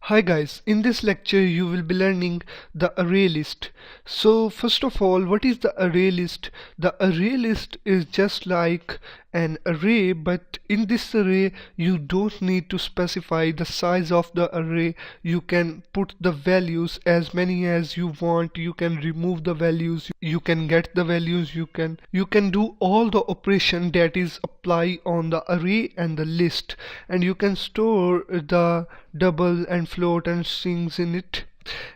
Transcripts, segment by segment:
Hi guys, in this lecture you will be learning the array list. So first of all, what is the array list? The array list is just like an array, but in this array you don't need to specify the size of the array. You can put the values as many as you want. You can remove the values, you can get the values, you can do all the operation that is apply on the array and the list, and you can store the double and float and strings in it.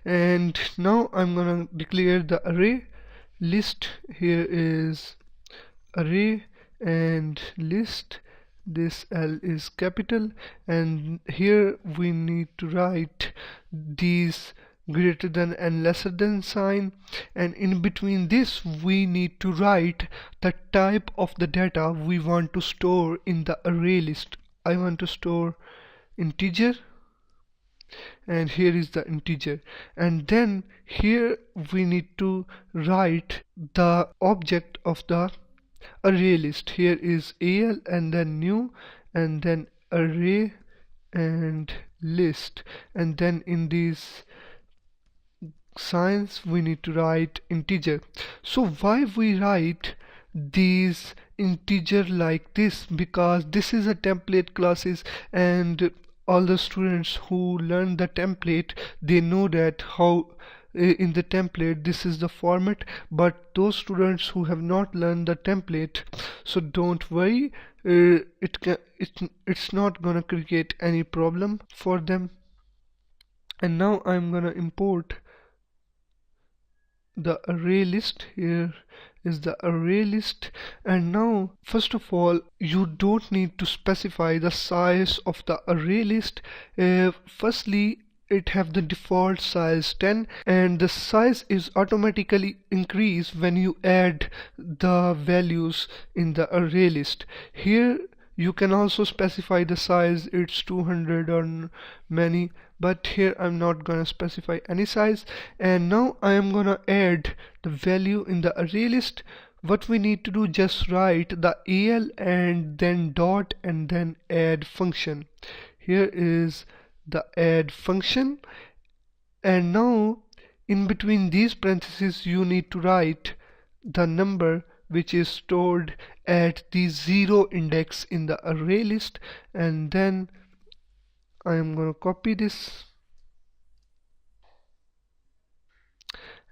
And now I'm gonna declare the array list. Here is array and list. This L is capital, and here we need to write these greater than and lesser than sign, and in between this we need to write the type of the data we want to store in the array list. I want to store integer, and here is the integer, and then here we need to write the object of the array list. Here is al and then new and then array and list, and then in these signs we need to write integer. So why we write these integer like this? Because this is a template classes, and all the students who learn the template, they know that how in the template this is the format. But those students who have not learned the template, so don't worry, it's not gonna create any problem for them. And now I'm gonna import the array list. Here is the array list, and now first of all you don't need to specify the size of the array list. Firstly, it have the default size 10, and the size is automatically increased when you add the values in the array list. Here you can also specify the size, it's 200 or many, but here I'm not gonna specify any size. And now I am gonna add the value in the array list. What we need to do, just write the al and then dot and then add function. Here is the add function, and now in between these parentheses you need to write the number which is stored at the 0 index in the array list. And then I am going to copy this,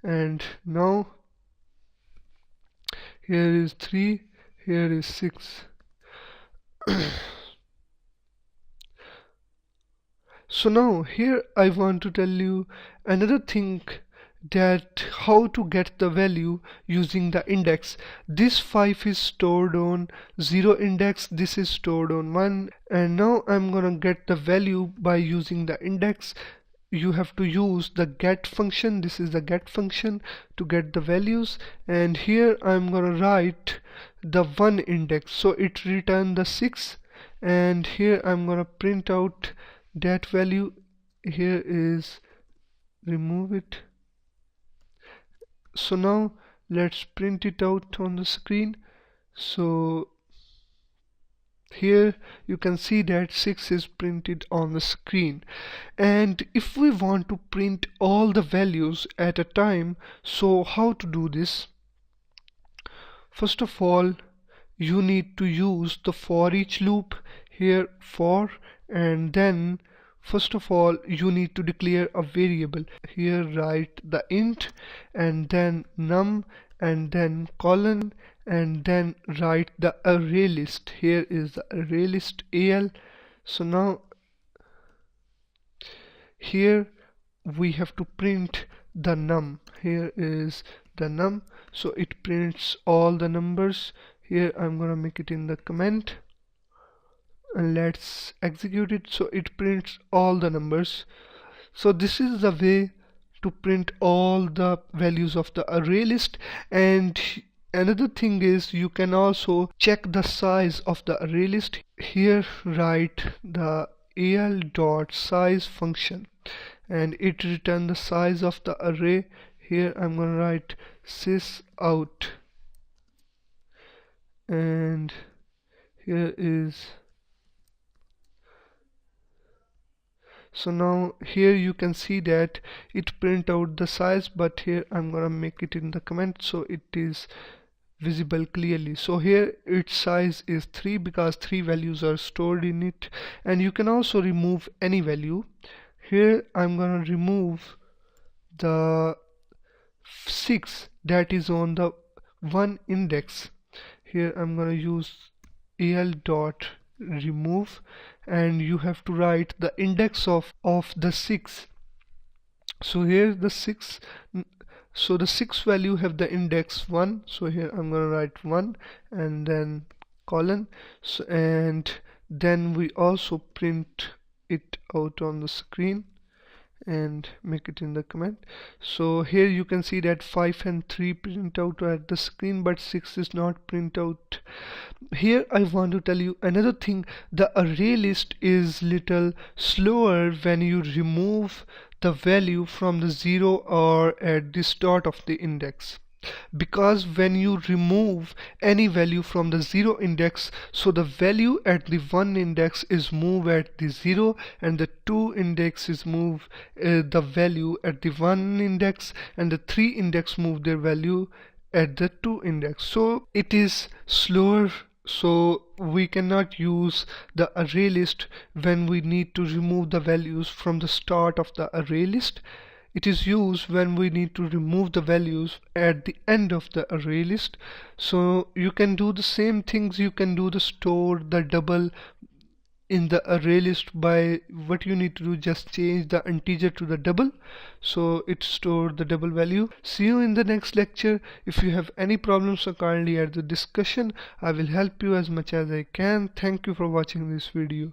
and now here is 3, here is 6. So now here I want to tell you another thing, that how to get the value using the index. This 5 is stored on 0 index, this is stored on 1, and now I'm gonna get the value by using the index. You have to use the get function. This is the get function to get the values, and here I'm gonna write the 1 index, so it return the 6, and here I'm gonna print out that value. Here is remove it. So now let's print it out on the screen. So here you can see that 6 is printed on the screen. And if we want to print all the values at a time, so how to do this? First of all, you need to use the for each loop. Here for, and then first of all you need to declare a variable. Here write the int and then num and then colon, and then write the array list. Here is the array list al. So now here we have to print the num. Here is the num, so it prints all the numbers. Here I'm gonna make it in the comment, and let's execute it. So it prints all the numbers. So this is the way to print all the values of the array list. And another thing is, you can also check the size of the array list. Here write the al dot size function, and it return the size of the array. Here I'm gonna write sys out, and here is, So now here you can see that it print out the size, but here I'm gonna make it in the comment so it is visible clearly. So here its size is 3 because 3 values are stored in it, and you can also remove any value. Here I'm gonna remove the 6 that is on the 1 index. Here I'm gonna use el dot remove, and you have to write the index of the 6. So here the 6, so the 6 value have the index 1, so here I'm gonna write 1 and then colon. So, and then we also print it out on the screen and make it in the comment. So here you can see that 5 and 3 print out at the screen, but 6 is not print out. Here I want to tell you another thing. The array list is little slower when you remove the value from the 0 or at the start of the index, because when you remove any value from the 0 index, so the value at the 1 index is moved at the 0, and the 2 index is move the value at the 1 index, and the 3 index move their value at the 2 index. So it is slower, so we cannot use the array list when we need to remove the values from the start of the array list. It is used when we need to remove the values at the end of the array list. So you can do the same things. You can do the store the double in the array list by what you need to do, just change the integer to the double, so it store the double value. See you in the next lecture. If you have any problems, so kindly add the discussion. I will help you as much as I can. Thank you for watching this video.